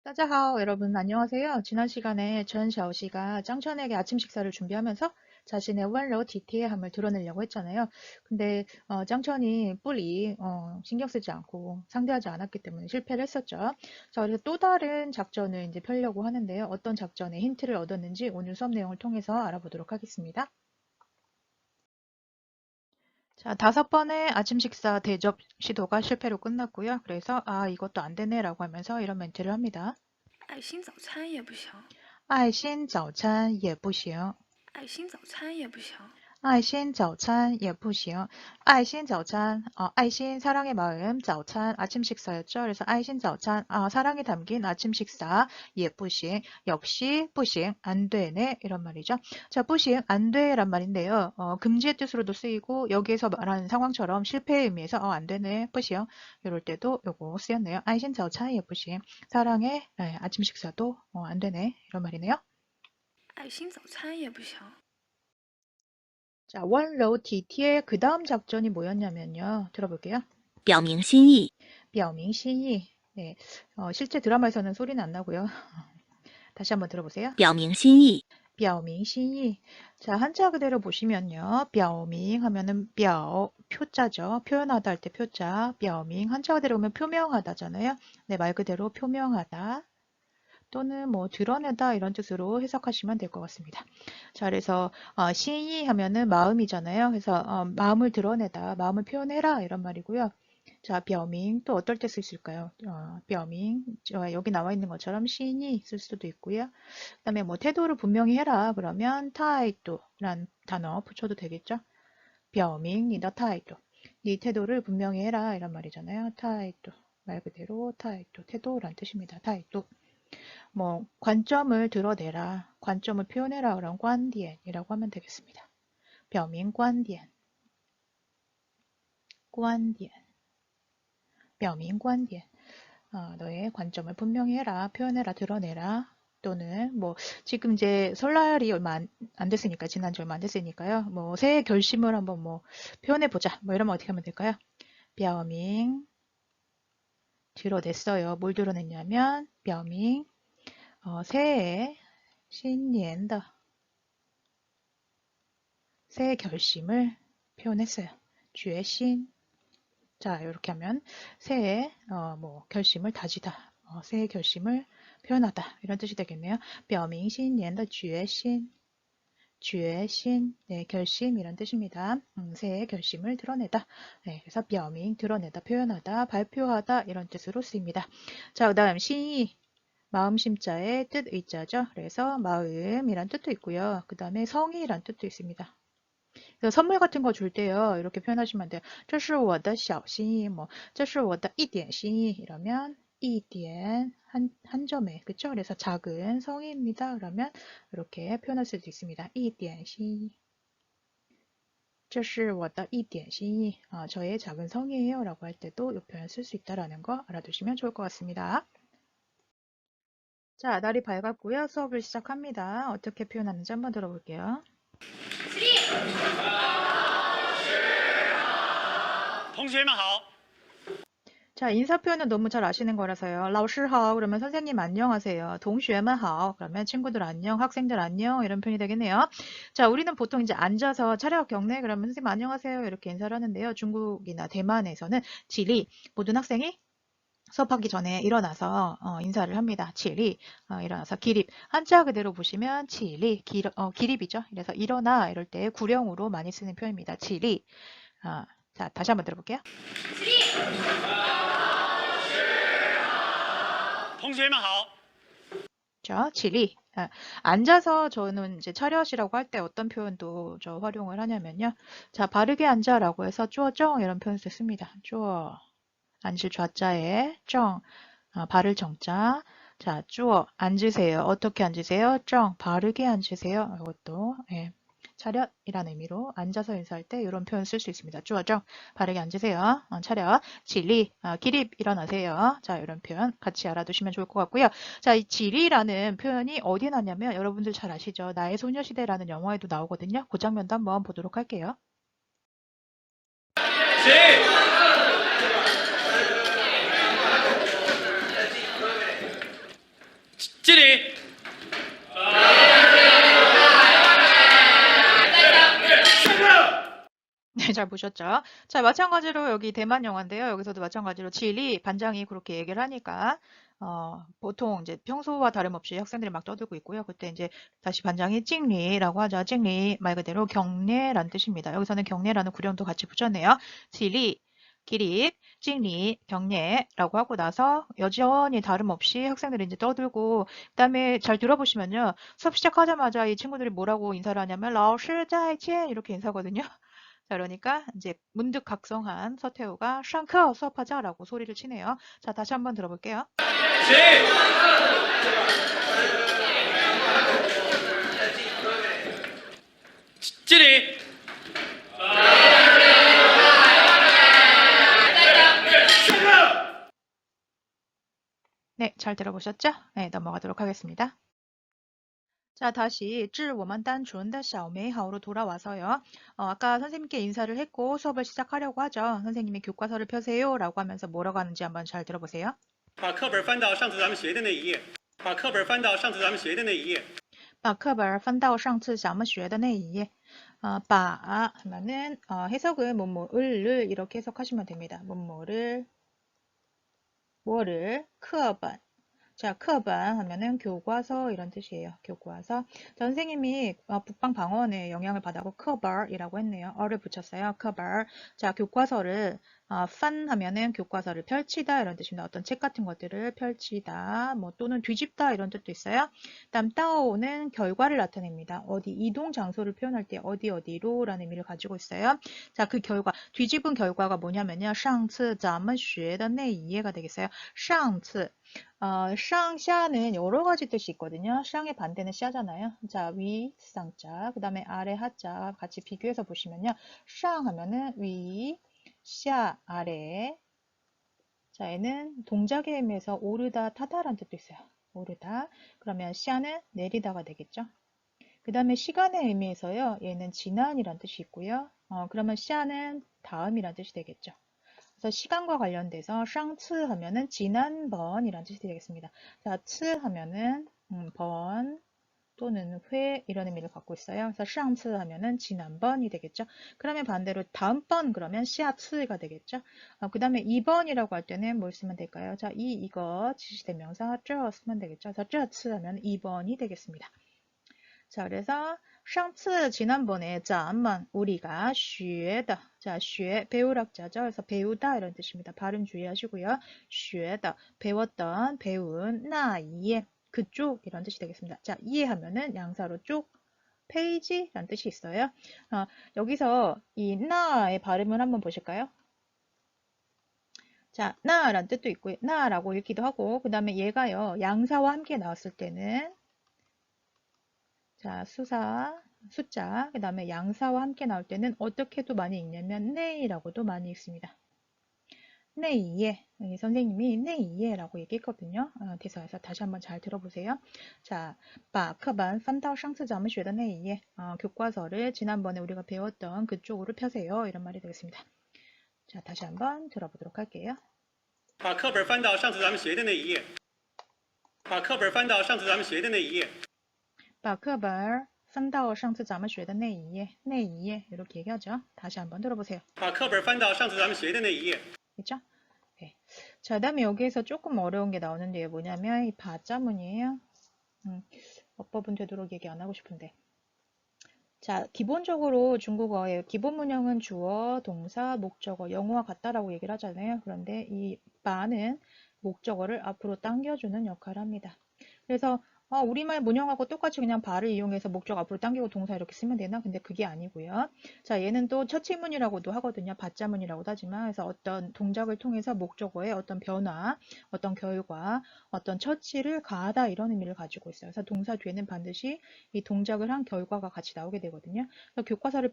따자하오 여러분 안녕하세요. 지난 시간에 전샤오씨가 짱천에게 아침 식사를 준비하면서 자신의 원로 디티의함을 드러내려고 했잖아요. 근데 짱천이 뿔이 신경 쓰지 않고 상대하지 않았기 때문에 실패를 했었죠. 자, 그래서 또 다른 작전을 이제 펴려고 하는데요. 어떤 작전의 힌트를 얻었는지 오늘 수업 내용을 통해서 알아보도록 하겠습니다. 자, 5번의 아침 식사 대접 시도가 실패로 끝났고요. 그래서 이것도 안 되네라고 하면서 이런 멘트를 합니다. 爱心早餐也不行，爱心早餐也不行。爱心早餐也不行。爱心早餐也不行.爱心 早餐,爱心사랑의 마음, 早餐 아침 식사였죠. 그래서 爱心 早餐, 사랑이 담긴 아침 식사, 也不行, 역시 不行, 안 되네 이런 말이죠. 자, 不行, 안 돼란 말인데요. 금지의 뜻으로도 쓰이고 여기에서 말하는 상황처럼 실패의 의미에서 안 되네, 不行 이럴 때도 요거 쓰였네요. 爱心 早餐 也不行, 사랑의 아침 식사도 안 되네 이런 말이네요. 爱心早餐也不行， 자, 원로우 TT의 그 다음 작전이 뭐였냐면요. 들어볼게요. 表明心意， 表明心意. 네, 실제 드라마에서는 소리는 안 나고요. 다시 한번 들어보세요. 表明心意， 表明心意. 자, 한자 그대로 보시면요. 表明 하면은 表, 표자죠. 표현하다 할 때 표자. 表明 한자 그대로 보면 표명하다잖아요. 네, 말 그대로 표명하다. 또는 뭐 드러내다 이런 뜻으로 해석하시면 될 것 같습니다. 자, 그래서 시이 하면은 마음이잖아요. 그래서 마음을 드러내다, 마음을 표현해라 이런 말이고요. 자, 벼밍 또 어떨 때 쓸 수 있을까요? 벼밍 여기 나와 있는 것처럼 시인이 쓸 수도 있고요. 그다음에 뭐 태도를 분명히 해라 그러면 타이도란 단어 붙여도 되겠죠? 벼밍이다 타이도. 네 태도를 분명히 해라 이런 말이잖아요. 타이도 말 그대로 타이도 태도란 뜻입니다. 타이도. 뭐 관점을 드러내라, 관점을 표현해라 그런 관디엔이라고 하면 되겠습니다. 表明观点, 观点, 表明观点. 너의 관점을 분명히 해라, 표현해라, 드러내라. 또는 뭐 지금 이제 설날이 얼마 안 됐으니까 지난주 얼마 안 됐으니까요. 뭐 새해 결심을 한번 뭐 표현해 보자. 뭐 이러면 어떻게 하면 될까요? 表明 드러냈어요. 뭘 드러냈냐면 表明 새해 新年的 새해 결심을 표현했어요. 决心. 자, 이렇게 하면 새해 뭐 결심을 다지다. 새해 결심을 표현하다. 이런 뜻이 되겠네요. 表明新年的决心. 决心, 네, 결심 이런 뜻입니다. 새해 결심을 드러내다. 네, 그래서 表明 드러내다, 표현하다, 발표하다 이런 뜻으로 쓰입니다. 자, 그다음 신이 마음 심자의 뜻 의자죠. 그래서 마음이란 뜻도 있고요. 그 다음에 성의란 뜻도 있습니다. 그래서 선물 같은 거 줄 때요. 이렇게 표현하시면 돼요. 这是我的小心意, 뭐, 这是我的一点心意 이러면 一点 한 점에, 그쵸? 그래서 작은 성의입니다. 그러면 이렇게 표현할 수도 있습니다. 一点心意. 这是我的一点心意. 저의 작은 성의예요. 라고 할 때도 이 표현 쓸 수 있다라는 거 알아두시면 좋을 것 같습니다. 자, 날이 밝았고요. 수업을 시작합니다. 어떻게 표현하는지 한번 들어볼게요. 同学们好， 자, 인사 표현은 너무 잘 아시는 거라서요. 老师好 그러면 선생님 안녕하세요. 同学们好 그러면 친구들 안녕, 학생들 안녕 이런 표현이 되겠네요. 자, 우리는 보통 이제 앉아서 차렷 경례 그러면 선생님 안녕하세요 이렇게 인사를 하는데요. 중국이나 대만에서는 지리 모든 학생이 수업하기 전에 일어나서 인사를 합니다. 지리 일어나서 기립 한자 그대로 보시면 지리 기립이죠. 그래서 일어나 이럴 때 구령으로 많이 쓰는 표현입니다. 지리. 자, 다시 한번 들어볼게요. 同学们好， 자, 지리. 앉아서 저는 이제 차렷이라고 할 때 어떤 표현도 저 활용을 하냐면요. 자, 바르게 앉아라고 해서 쪼정 이런 표현 씁니다. 쪼 앉을 좌자에 정 바를 정자. 자, 쪼 앉으세요. 어떻게 앉으세요? 정 바르게 앉으세요. 이것도 차렷이라는 의미로 앉아서 인사할 때 이런 표현 쓸 수 있습니다. 쪼정 바르게 앉으세요. 차렷 지리 기립 일어나세요. 자, 이런 표현 같이 알아두시면 좋을 것 같고요. 자, 이 지리라는 표현이 어디에 나냐면 여러분들 잘 아시죠? 나의 소녀시대라는 영화에도 나오거든요. 그 장면도 한번 보도록 할게요. 네, 잘 보셨죠? 자, 마찬가지로 여기 대만 영화인데요. 여기서도 마찬가지로 진리 반장이 그렇게 얘기를 하니까 보통 이제 평소와 다름없이 학생들이 막 떠들고 있고요. 그때 이제 다시 반장이 찡리라고 하죠. 찡리 말 그대로 경례란 뜻입니다. 여기서는 경례라는 구령도 같이 붙였네요. 진리, 기립, 찡리, 경례라고 하고 나서 여전히 다름없이 학생들이 이제 떠들고 그다음에 잘 들어보시면요. 수업 시작하자마자 이 친구들이 뭐라고 인사를 하냐면 老师再见 이렇게 인사거든요. 자, 그러니까 이제 문득 각성한 서태후가 샹커 수업하자라고 소리를 치네요. 자, 다시 한번 들어볼게요. 지리. 네, 잘 들어보셨죠? 네, 넘어가도록 하겠습니다. 자, 다시 致我们单纯的小美好로 돌아와서요. 아까 선생님께 인사를 했고 수업을 시작하려고 하죠. 선생님이 교과서를 펴세요 라고 하면서 뭐라고 하는지 한번 잘 들어보세요. 把课本翻到上次咱们学的那一页。把课本翻到上次咱们学的那一页。把课本翻到上次咱们学的那一页. 바 하면은 해석은 뭐뭐를 이렇게 해석하시면 됩니다. 뭐뭐를 뭐를 课本 자, 课本 하면은 교과서 이런 뜻이에요. 교과서. 자, 선생님이 북방방언에 영향을 받아고 课本이라고 했네요. 어를 붙였어요. 课本. 자, 교과서를 판 하면은 교과서를 펼치다 이런 뜻입니다. 어떤 책 같은 것들을 펼치다, 뭐 또는 뒤집다 이런 뜻도 있어요. 다음 따오는 결과를 나타냅니다. 어디 이동 장소를 표현할 때 어디 어디로라는 의미를 가지고 있어요. 자, 그 결과 뒤집은 결과가 뭐냐면요. 上次咱们学的那一页가 되겠어요. 上次 샹샤는 여러 가지 뜻이 있거든요. 샹의 반대는 샤잖아요. 자, 위, 쌍자, 그 다음에 아래, 하자 같이 비교해서 보시면요. 샹 하면은 위, 샤, 아래. 자, 얘는 동작의 의미에서 오르다, 타다라는 뜻도 있어요. 오르다. 그러면 샤는 내리다가 되겠죠. 그 다음에 시간의 의미에서요. 얘는 지난이란 뜻이 있고요. 그러면 샤는 다음이란 뜻이 되겠죠. 그래서 시간과 관련돼서 샹츠 하면은 지난번이라는 뜻이 되겠습니다. 자, 츠 하면은 번 또는 회 이런 의미를 갖고 있어요. 그래서 샹츠 하면은 지난번이 되겠죠. 그러면 반대로 다음번 그러면 시아츠가 되겠죠. 그 다음에 2번이라고 할 때는 뭘 쓰면 될까요? 자, 이거 지시대명사 저 쓰면 되겠죠. 그래서 저츠 하면 2번이 되겠습니다. 자, 그래서 上次 지난번에 咱们 우리가 学的 자, 学 배우락자죠. 그래서 배우다 이런 뜻입니다. 발음 주의하시고요. 学的 배웠던 배운 나이에 그쪽 이런 뜻이 되겠습니다. 자, 이해하면은 양사로 쪽 페이지라는 뜻이 있어요. 여기서 이 나의 발음을 한번 보실까요? 자, 나라는 뜻도 있고요. 나라고 읽기도 하고 그 다음에 얘가요. 양사와 함께 나왔을 때는 자, 수사, 숫자, 그 다음에 양사와 함께 나올 때는 어떻게도 많이 읽냐면 네이라고도 많이 읽습니다. 네이에 선생님이 네이에라고 얘기했거든요. 대사에서 다시 한번 잘 들어보세요. 자, 把课本翻到上次咱们学的 네이에 교과서를 지난번에 우리가 배웠던 그쪽으로 펴세요. 이런 말이 되겠습니다. 자, 다시 한번 들어보도록 할게요. 把课本翻到上次咱们学的那一页。把课本翻到上次咱们学的那一页。把课本翻到上次咱们学的那一页, 이렇게 얘기하죠. 다시 한번 들어보세요. 把课本翻到上次咱们学的那一页。 그죠? 네. 자, 그다음에 여기에서 조금 어려운 게 나오는데 뭐냐면 이 바자문이에요. 어법은 되도록 얘기 안 하고 싶은데. 자, 기본적으로 중국어의 기본 문형은 주어, 동사, 목적어, 영어와 같다라고 얘기를 하잖아요. 그런데 이 바는 목적어를 앞으로 당겨주는 역할을 합니다. 그래서 우리말 문형하고 똑같이 그냥 바를 이용해서 목적 앞으로 당기고 동사 이렇게 쓰면 되나? 근데 그게 아니고요. 자, 얘는 또 처치문이라고도 하거든요. 받자문이라고도 하지만 그래서 어떤 동작을 통해서 목적어의 어떤 변화, 어떤 결과, 어떤 처치를 가하다 이런 의미를 가지고 있어요. 그래서 동사 뒤에는 반드시 이 동작을 한 결과가 같이 나오게 되거든요. 그래서 교과서를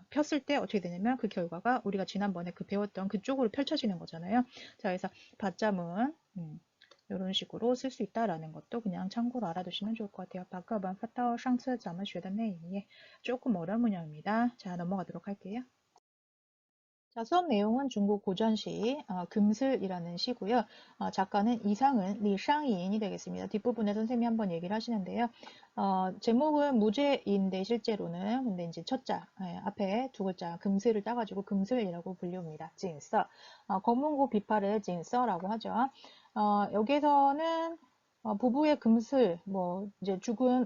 폈을 때 어떻게 되냐면 그 결과가 우리가 지난번에 그 배웠던 그쪽으로 펼쳐지는 거잖아요. 자, 그래서 받자문 이런 식으로 쓸 수 있다라는 것도 그냥 참고로 알아두시면 좋을 것 같아요. 把课本翻到上次咱们学的那一页 조금 어려운 문형입니다. 자, 넘어가도록 할게요. 자, 수업 내용은 중국 고전시 금슬이라는 시고요. 작가는 이상은 리샹이인이 되겠습니다. 뒷부분에 선생님이 한번 얘기를 하시는데요. 제목은 무죄인데 실제로는 근데 이제 첫자 앞에 두 글자 금슬을 따가지고 금슬이라고 불립니다. 징서 검은고 비파를 징서라고 하죠. 여기에서는 부부의 금슬 뭐 이제 죽은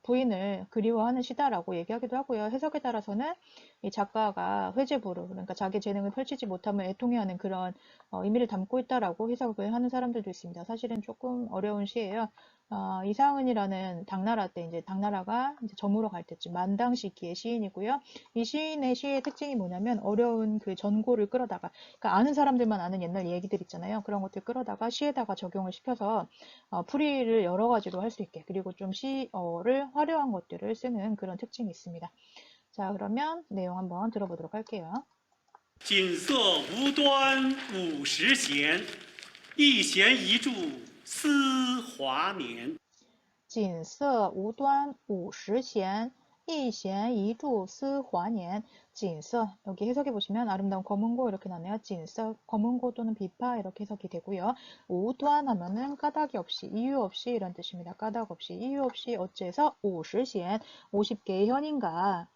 부인을 그리워하는 시다라고 얘기하기도 하고요. 해석에 따라서는 이 작가가 회제부로 그러니까 자기 재능을 펼치지 못함을 애통해하는 그런 의미를 담고 있다라고 해석을 하는 사람들도 있습니다. 사실은 조금 어려운 시예요. 이상은이라는 당나라 때 이제 당나라가 이제 저물어 갈 때쯤 만당 시기의 시인이고요. 이 시인의 시의 특징이 뭐냐면 어려운 그 전고를 끌어다가 그러니까 아는 사람들만 아는 옛날 얘기들 있잖아요. 그런 것들 끌어다가 시에다가 적용을 시켜서 풀이를 여러 가지로 할 수 있게 그리고 좀 시어를 화려한 것들을 쓰는 그런 특징이 있습니다. 자, 그러면 내용 한번 들어보도록 할게요. 锦瑟无端五十弦，一弦一柱思华年。 锦瑟无端五十弦，一弦一柱思华年.锦瑟, 여기 해석해 보시면 아름다운 검은고 이렇게 나네요. 锦瑟, 검은고 또는 비파 이렇게 해석이 되고요. 우端 하면은 까닭이 없이, 이유 없이 이런 뜻입니다. 까닭 없이, 이유 없이 어째서 50弦, 50개의 현인가.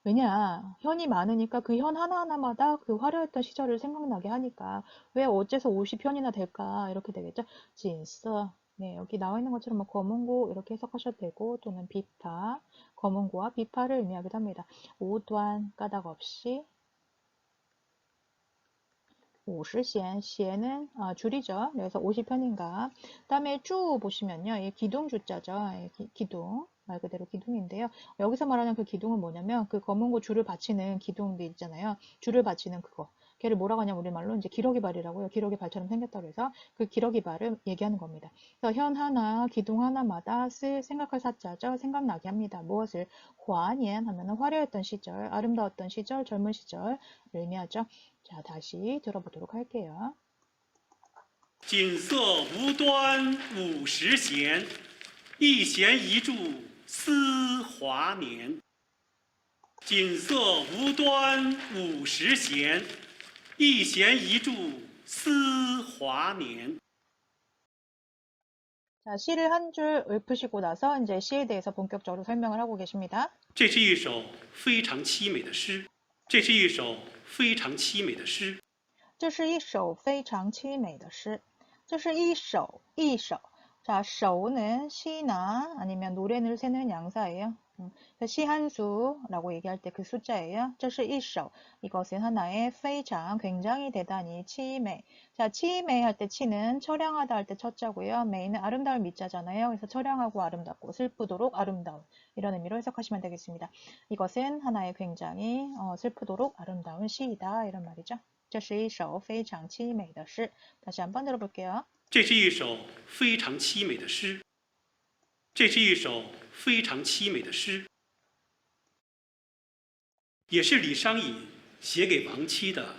왜냐, 현이 많으니까 그 현 하나하나마다 그 화려했던 시절을 생각나게 하니까 왜 어째서 50현이나 될까 이렇게 되겠죠. 진서 네, 여기 나와 있는 것처럼 뭐 검은고 이렇게 해석하셔도 되고 또는 비파, 검은고와 비파를 의미하기도 합니다. 오端 까닭 없이 50弦, 시에는 줄이죠. 그래서 50편인가. 다음에 주 보시면요. 이 기둥주자죠. 기둥. 말 그대로 기둥인데요. 여기서 말하는 그 기둥은 뭐냐면 그 검은고 줄을 받치는 기둥들 있잖아요. 줄을 받치는 그거. 걔를 뭐라고 하냐면 우리말로 이제 기러기 발이라고요. 기러기 발처럼 생겼다고 해서 그 기러기 발을 얘기하는 겁니다. 그래서 현 하나, 기둥 하나마다 쓸 생각할 사자죠. 생각나게 합니다. 무엇을? 화년 하면은 화려했던 시절, 아름다웠던 시절, 젊은 시절을 의미하죠. 자, 다시 들어보도록 할게요. 锦瑟无端五十弦，一弦一柱思华年。锦瑟无端五十弦，一弦一柱思华年。 자, 시를 한 줄 읊으시고 나서 이제 시에 대해서 본격적으로 설명을 하고 계십니다. 这是一首非常凄美的诗，这是一首非常凄美的诗。这是一首非常凄美的诗. 这是一首. 자, show는 시나 아니면 노래를 세는 양사예요. 시 한 수라고 얘기할 때 그 숫자예요. 这是一首. 이것은 하나의 非常, 굉장히 대단히, 치매. 자, 치매 할 때 치는 처량하다 할 때 첫자고요. 매는 아름다울 미자잖아요. 그래서 처량하고 아름답고 슬프도록 아름다운 이런 의미로 해석하시면 되겠습니다. 이것은 하나의 굉장히 슬프도록 아름다운 시이다 이런 말이죠. 这是一首非常凄美的诗. 다시 한번 들어볼게요. 这是一首非常凄美的诗，这是一首非常凄美的诗，也是李商隐写给亡妻的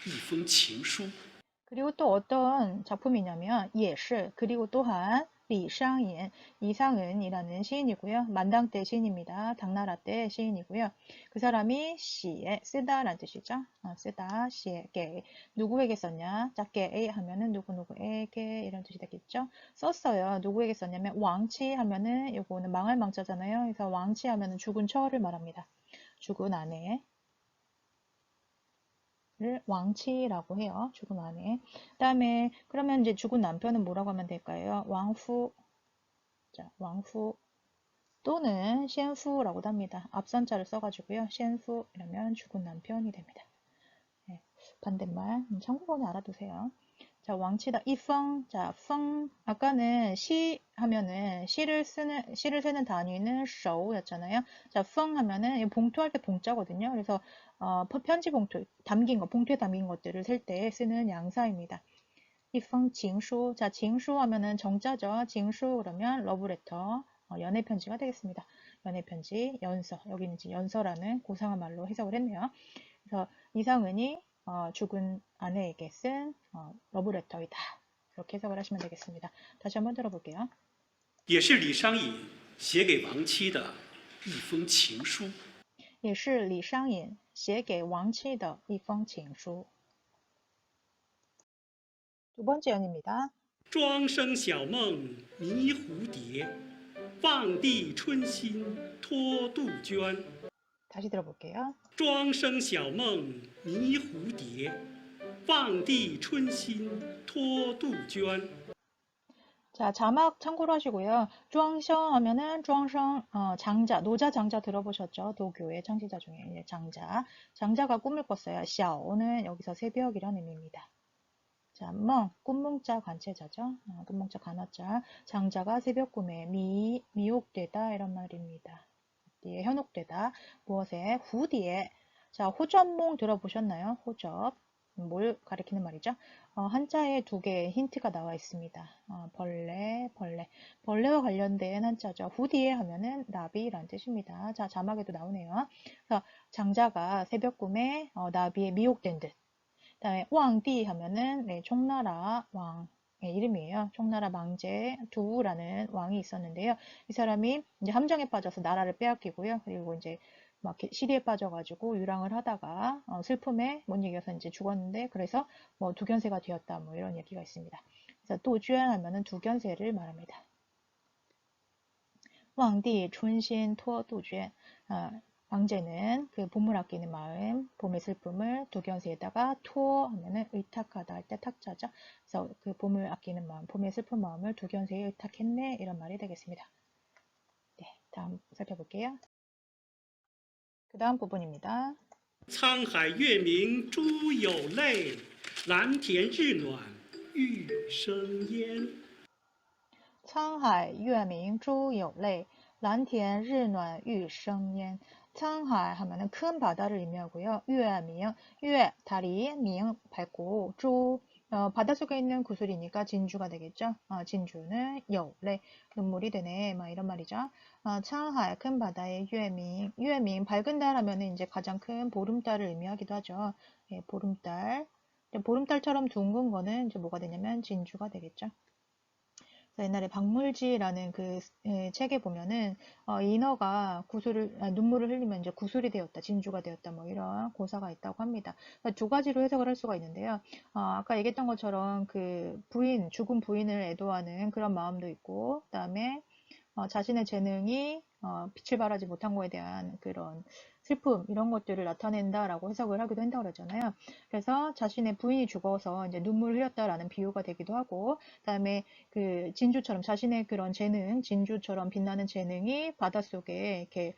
一封情书。 그리고 또 어떤 작품이냐면 예시 그리고 또한 리샹인 이상은이라는 시인이고요. 만당 때 시인입니다. 당나라 때 시인이고요. 그 사람이 시에 쓰다라는 뜻이죠. 쓰다 시에게 누구에게 썼냐? 작게 하면은 누구누구에게 이런 뜻이 되겠죠. 썼어요. 누구에게 썼냐면 왕치 하면은 요거는 망할 망자잖아요. 그래서 왕치 하면은 죽은 처를 말합니다. 죽은 아내 를 왕치라고 해요. 죽은 아내. 그다음에 그러면 이제 죽은 남편은 뭐라고 하면 될까요? 왕후. 자, 왕후 또는 셴후라고도 합니다. 앞선자를 써가지고요. 셴후 이러면 죽은 남편이 됩니다. 네, 반대말 참고로 알아두세요. 자, 왕치다. 이펑. 자, 펑. 아까는 시 하면은 시를 세는 단위는 show였잖아요. 자, 펑 하면은 봉투할 때 봉자거든요. 그래서 편지 봉투 담긴 거, 봉투에 담긴 것들을 셀 때 쓰는 양사입니다. 이펑 징수. 자, 징수 하면은 정자죠. 징수 그러면 러브레터. 연애 편지가 되겠습니다. 연애 편지, 연서. 여기는 이제 연서라는 고상한 말로 해석을 했네요. 그래서 이상은이 죽은 아내에게 쓴 러브레터이다. 이렇게 해석을 하시면 되겠습니다. 다시 한번 들어볼게요. 也是李商隐写给亡妻的一封情书。也是李商隐写给王妻的一封情书。 두 번째 연입니다. 庄生晓梦迷蝴蝶，望帝春心托杜鹃。 다시 들어볼게요. 庄生晓梦迷蝴蝶，望帝春心托杜鹃。 자, 자막 참고로 하시고요. 庄生 하면은 庄生, 장자, 노자 장자 들어보셨죠? 도교의 창시자 중에 이제 장자. 장자가 꿈을 꿨어요. 샤오는 여기서 새벽이라는 의미입니다. 자, 멍, 꿈뭉자 관체자죠. 꿈뭉자 간화자. 장자가 새벽 꿈에 미혹되다 이런 말입니다. 뒤에 현혹되다. 무엇에? 후디에. 자, 호접몽 들어보셨나요? 호접. 뭘 가리키는 말이죠? 한자에 두 개의 힌트가 나와 있습니다. 벌레. 벌레와 관련된 한자죠. 후디에 하면은 나비란 뜻입니다. 자, 자막에도 나오네요. 그래서 장자가 새벽 꿈에 나비에 미혹된 듯. 그다음에 왕띠 하면은 네, 총나라 왕 이름이에요. 총나라 망제 두라는 왕이 있었는데요. 이 사람이 이제 함정에 빠져서 나라를 빼앗기고요. 그리고 이제 막 시리에 빠져가지고 유랑을 하다가 슬픔에 못 이겨서 이제 죽었는데 그래서 뭐 두견새가 되었다 뭐 이런 얘기가 있습니다. 그래서 도주연 하면은 두견새를 말합니다. 왕띠 춘신 토 두주연 왕제는 그 봄을 아끼는 마음, 봄의 슬픔을 두견새에다가 토 하면은 의탁하다 할 때 탁자죠. 그래서 그 봄을 아끼는 마음, 봄의 슬픈 마음을 두견새에 의탁했네 이런 말이 되겠습니다. 네, 다음 살펴볼게요. 그 다음 부분입니다. 沧海月明珠有泪，蓝田日暖玉生烟。 상하이, 月明, 珠有泪, 蓝田日暖玉生烟. 상하이 하면은 큰 바다를 의미하고요. 月明, 月, 다리, 명, 밝고, 珠, 바닷속에 있는 구슬이니까 진주가 되겠죠. 진주는 有泪, 눈물이 되네, 막 이런 말이죠. 상하이, 큰 바다의 月明, 月明, 밝은 달 하면은 이제 가장 큰 보름달을 의미하기도 하죠. 예, 보름달. 보름달처럼 둥근 거는 이제 뭐가 되냐면 진주가 되겠죠. 옛날에 박물지라는 그 책에 보면은 인어가 눈물을 흘리면 이제 구슬이 되었다, 진주가 되었다, 뭐 이런 고사가 있다고 합니다. 그러니까 두 가지로 해석을 할 수가 있는데요. 아까 얘기했던 것처럼 그 죽은 부인을 애도하는 그런 마음도 있고, 그다음에 자신의 재능이 빛을 발하지 못한 거에 대한 그런 슬픔 이런 것들을 나타낸다라고 해석을 하기도 한다고 그러잖아요. 그래서 자신의 부인이 죽어서 이제 눈물을 흘렸다라는 비유가 되기도 하고, 그다음에 그 진주처럼 자신의 그런 재능, 진주처럼 빛나는 재능이 바닷속에 이렇게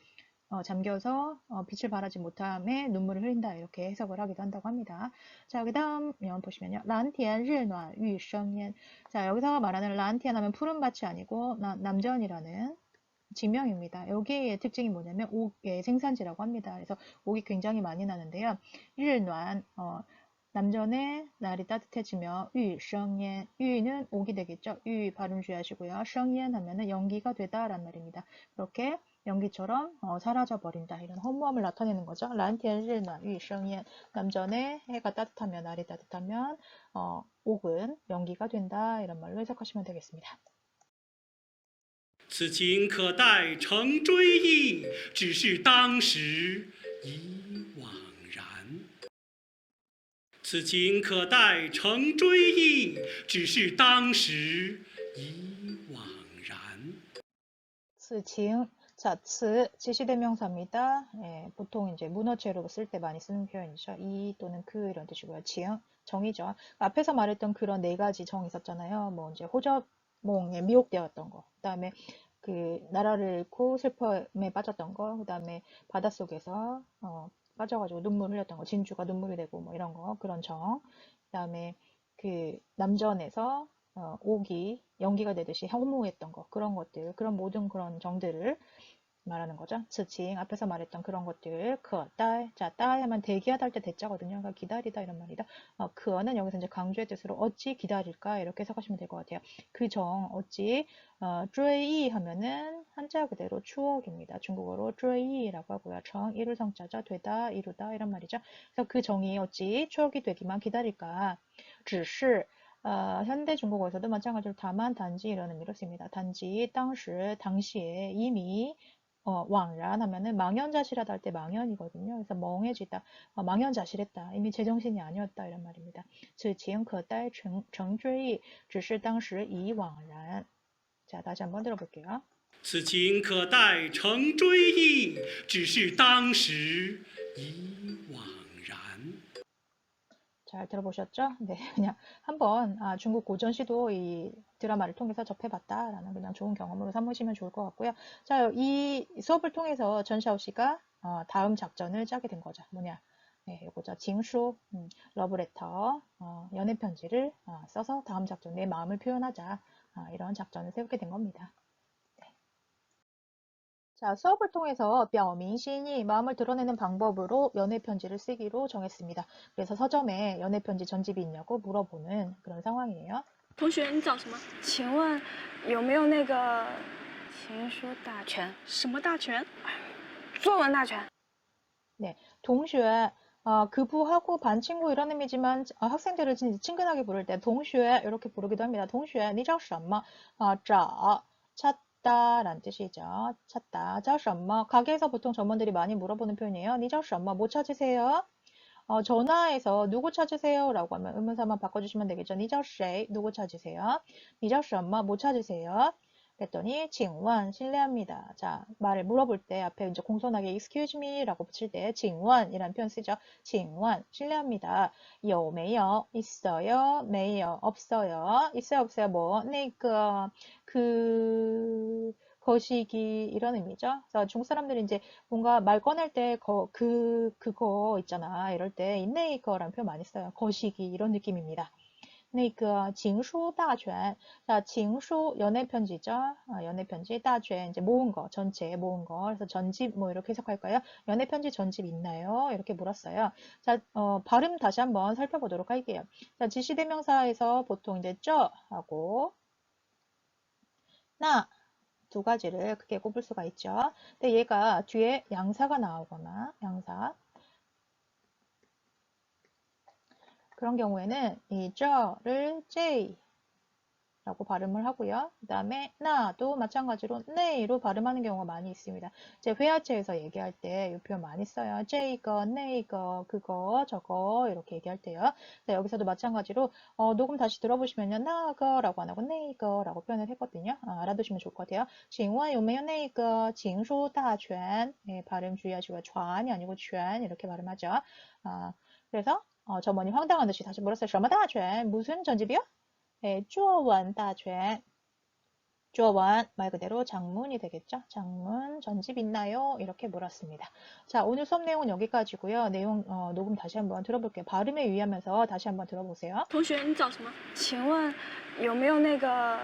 잠겨서 빛을 발하지 못함에 눈물을 흘린다 이렇게 해석을 하기도 한다고 합니다. 자, 그 다음 면 보시면요. 란티안 르暖 위성옌. 자, 여기서 말하는 란티안 하면 푸른밭이 아니고 남전이라는 지명입니다. 여기의 특징이 뭐냐면 옥의 생산지라고 합니다. 그래서 옥이 굉장히 많이 나는데요. 르暖 남전에 날이 따뜻해지며 위성옌, 위는 옥이 되겠죠. 위 발음 주의하시고요. 성옌 하면은 연기가 되다라는 말입니다. 이렇게 연기처럼 사라져 버린다 이런 허무함을 나타내는 거죠. 란티엔실난 위성옌, 남전에 해가 따뜻하면 날이 따뜻하면 옥은 연기가 된다 이런 말로 해석하시면 되겠습니다. 此情可待成追忆，只是当时已惘然。此情可待成追忆，只是当时已惘然。 츠情 자, 츠 지시대명사입니다. 예, 보통 이제 문어체로 쓸 때 많이 쓰는 표현이죠. 이 또는 그 이런 뜻이고요. 징 정이죠. 앞에서 말했던 그런 네 가지 정 있었잖아요. 뭐 이제 호접몽에 미혹되었던 거, 그다음에 그 나라를 잃고 슬픔에 빠졌던 거, 그다음에 바닷속에서 빠져가지고 눈물 흘렸던 거, 진주가 눈물이 되고 뭐 이런 거 그런 정, 그다음에 그 남전에서 옥이 연기가 되듯이 허무했던 거 그런 것들 그런 모든 그런 정들을 말하는 거죠. 츠칭 앞에서 말했던 그런 것들 따이 자 따이 하면 대기하다 할 때 대자거든요. 그러니까 기다리다 이런 말이다. 그어는 여기서 이제 강조의 뜻으로 어찌 기다릴까 이렇게 해석하시면 될 것 같아요. 그 정 어찌 쯔이 하면은 한자 그대로 추억입니다. 중국어로 쯔이라고 하고요. 정 이루성자자 되다 이루다 이런 말이죠. 그래서 그 정이 어찌 추억이 되기만 기다릴까. 只是 현대 중국어에서도 마찬가지로 다만 단지 이런 의미로 씁니다. 단지 당시에 이미 왕란 하면은 망연자실하다 할 때 망연이거든요. 그래서 멍해지다, 망연자실했다, 이미 제정신이 아니었다 이런 말입니다. 此情可待成追忆，只是当时已惘然. 자, 다시 한번 들어볼게요. 此情可待成追忆，只是当时已惘然。 잘 들어보셨죠? 네, 그냥 한번 중국 고전시도 이 드라마를 통해서 접해봤다라는 그냥 좋은 경험으로 삼으시면 좋을 것 같고요. 자, 이 수업을 통해서 전샤오 씨가 다음 작전을 짜게 된 거죠. 뭐냐? 네, 요거죠. 징수, 러브레터, 연애 편지를 써서 다음 작전, 내 마음을 표현하자. 이런 작전을 세우게 된 겁니다. 자, 수업을 통해서 뼈민신이 마음을 드러내는 방법으로 연애편지를 쓰기로 정했습니다. 그래서 서점에 연애편지 전집이 있냐고 물어보는 그런 상황이에요. 同学，你找什么？请问有没有那个情书大全？什么大全？作文大全。 네, 동슈에 그부하고 반친구 이런 의미지만 학생들을 친근하게 부를 때 동슈에 이렇게 부르기도 합니다. 동슈에, 你叫什么? 找, 찾다라는 뜻이죠. 찾다. 叫什么? 가게에서 보통 점원들이 많이 물어보는 표현이에요. 你叫什么? 뭐 찾으세요? 전화해서 누구 찾으세요? 라고 하면 의문사만 바꿔주시면 되겠죠. 你叫谁? 누구 찾으세요? 你叫什么? 뭐 찾으세요? 그랬더니 请问 실례합니다. 자, 말을 물어볼 때 앞에 이제 공손하게 excuse me 라고 붙일 때 请问이라는 표현 쓰죠. 请问 실례합니다. 有没有 있어요? 没有 없어요? 있어요 없어요? 뭐 那个그 거시기 이런 의미죠. 그래서 중국 사람들이 이제 뭔가 말 꺼낼 때 그거 있잖아. 이럴 때 인네이거라는 표현 많이 써요. 거시기 이런 느낌입니다. 那个情书大全. 자, 情书 연애 편지죠. 연애 편지 大全 이제 모은 거, 전체 모은 거. 그래서 전집 뭐 이렇게 해석할까요? 연애 편지 전집 있나요? 이렇게 물었어요. 자, 발음 다시 한번 살펴보도록 할게요. 자, 지시대명사에서 보통 이제 쩌 하고 나 두 가지를 크게 꼽을 수가 있죠. 근데 얘가 뒤에 양사가 나오거나 양사 그런 경우에는 이 쩌를 j 라고 발음을 하고요. 그 다음에 나도 마찬가지로 네로 발음하는 경우가 많이 있습니다. 이제 회화체에서 얘기할 때 이 표현 많이 써요. 제이거, 네이거, 그거, 저거 이렇게 얘기할 때요. 자, 여기서도 마찬가지로 녹음 다시 들어보시면요. 나거라고 안 하고 네이거라고 표현을 했거든요. 알아두시면 좋을 것 같아요. 请问有没有那个情书大全? 네, 발음 주의하시고요. 좌이 아니고 全 이렇게 발음하죠. 그래서 점원이 황당한 듯이 다시 물었어요. 什么大全? 무슨 전집이요? 네, 作文大全. 作文 말 그대로 장문이 되겠죠. 장문 전집 있나요? 이렇게 물었습니다. 자, 오늘 수업 내용은 여기까지고요. 내용 녹음 다시 한번 들어볼게요. 발음에 유의하면서 다시 한번 들어보세요. 同学，你找什么？请问有没有那个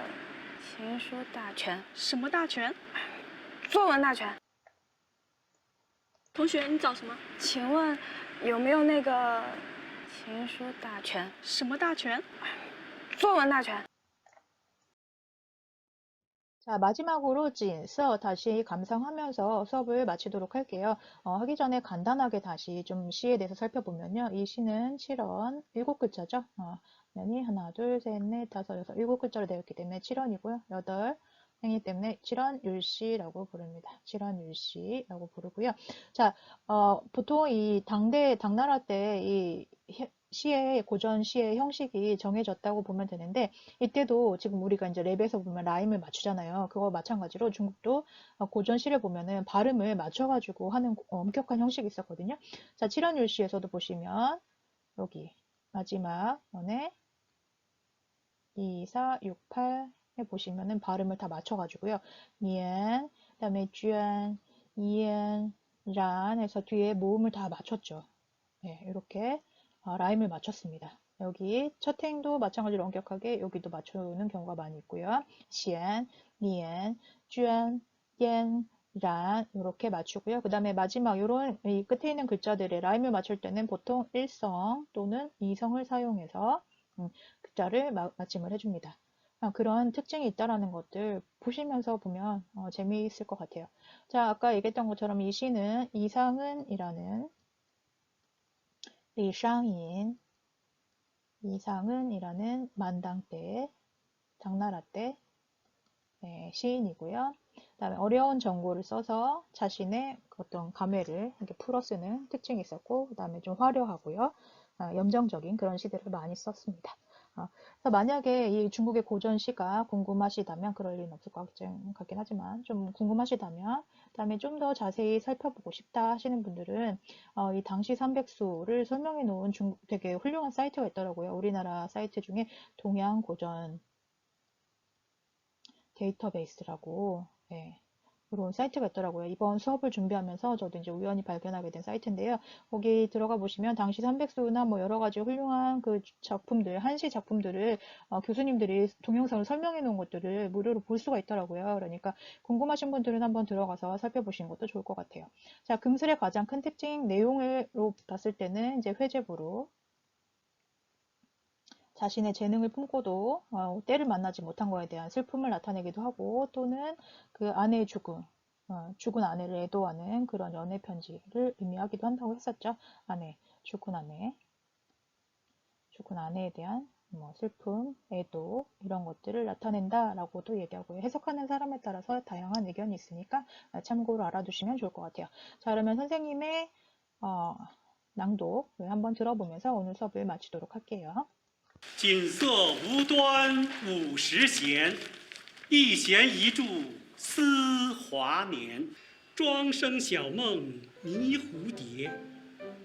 情书大全？什么大全？作文大全。同学，你找什么？请问有没有那个情书大全？什么大全？作文大全。 자, 마지막으로 진서 다시 감상하면서 수업을 마치도록 할게요. 하기 전에 간단하게 다시 좀 시에 대해서 살펴보면요. 이 시는 7원, 7글자죠. 면이 하나, 둘, 셋, 넷, 다섯, 여섯, 7글자로 되어 있기 때문에 7원이고요. 8, 행이 때문에 7원 율시라고 부릅니다. 7원 율시라고 부르고요. 자, 보통 이 당나라 때 이 시의 고전 시의 형식이 정해졌다고 보면 되는데 이때도 지금 우리가 이제 랩에서 보면 라임을 맞추잖아요. 그거 마찬가지로 중국도 고전 시를 보면은 발음을 맞춰가지고 하는 엄격한 형식이 있었거든요. 자, 칠원율시에서도 보시면 여기 마지막 연에 2, 4, 6, 8에 보시면은 발음을 다 맞춰가지고요. 니엔, 그다음에 쥐엔, 이엔, 란 해서 뒤에 모음을 다 맞췄죠. 네, 이렇게 라임을 맞췄습니다. 여기 첫 행도 마찬가지로 엄격하게 여기도 맞추는 경우가 많이 있고요. 시엔, 니엔, 쥐엔, 옌, 란 이렇게 맞추고요. 그 다음에 마지막 이런 이 끝에 있는 글자들의 라임을 맞출 때는 보통 일성 또는 이성을 사용해서 글자를 맞춤을 해줍니다. 그런 특징이 있다라는 것들 보시면서 보면 재미있을 것 같아요. 자, 아까 얘기했던 것처럼 이 시는 이상은이라는 리샹인, 이상은이라는 만당 때, 당나라 때 시인이고요. 그다음에 어려운 정보를 써서 자신의 어떤 감회를 이렇게 풀어 쓰는 특징이 있었고, 그다음에 좀 화려하고요. 염정적인 그런 시들을 많이 썼습니다. 그래서 만약에 이 중국의 고전 시가 궁금하시다면, 그럴 리는 없을 것 같긴 하지만 좀 궁금하시다면, 그다음에 좀 더 자세히 살펴보고 싶다 하시는 분들은 이 당시 300수를 설명해 놓은 되게 훌륭한 사이트가 있더라고요. 우리나라 사이트 중에 동양 고전 데이터베이스라고, 네, 그런 사이트가 있더라고요. 이번 수업을 준비하면서 저도 이제 우연히 발견하게 된 사이트인데요. 거기 들어가 보시면 당시 300수나 뭐 여러 가지 훌륭한 그 작품들, 한시 작품들을 교수님들이 동영상을 설명해 놓은 것들을 무료로 볼 수가 있더라고요. 그러니까 궁금하신 분들은 한번 들어가서 살펴보시는 것도 좋을 것 같아요. 자, 금슬의 가장 큰 특징 내용으로 봤을 때는 이제 회제부로 자신의 재능을 품고도 때를 만나지 못한 거에 대한 슬픔을 나타내기도 하고, 또는 그 아내의 죽은 아내를 애도하는 그런 연애 편지를 의미하기도 한다고 했었죠. 죽은 아내에 대한 뭐 슬픔, 애도 이런 것들을 나타낸다라고도 얘기하고요. 해석하는 사람에 따라서 다양한 의견이 있으니까 참고로 알아두시면 좋을 것 같아요. 자, 그러면 선생님의 낭독을 한번 들어보면서 오늘 수업을 마치도록 할게요. 锦瑟无端50弦，一弦一柱思华年。庄生晓梦迷蝴蝶，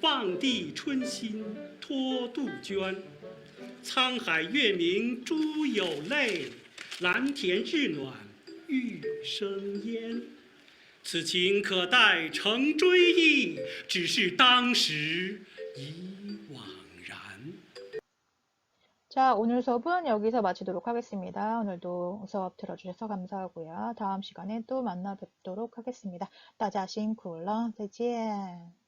望帝春心托杜鹃。沧海月明珠有泪，蓝田日暖玉生烟。此情可待成追忆，只是当时已惘然。 자, 오늘 수업은 여기서 마치도록 하겠습니다. 오늘도 수업 들어주셔서 감사하고요. 다음 시간에 또 만나 뵙도록 하겠습니다. 大家辛苦了，再见。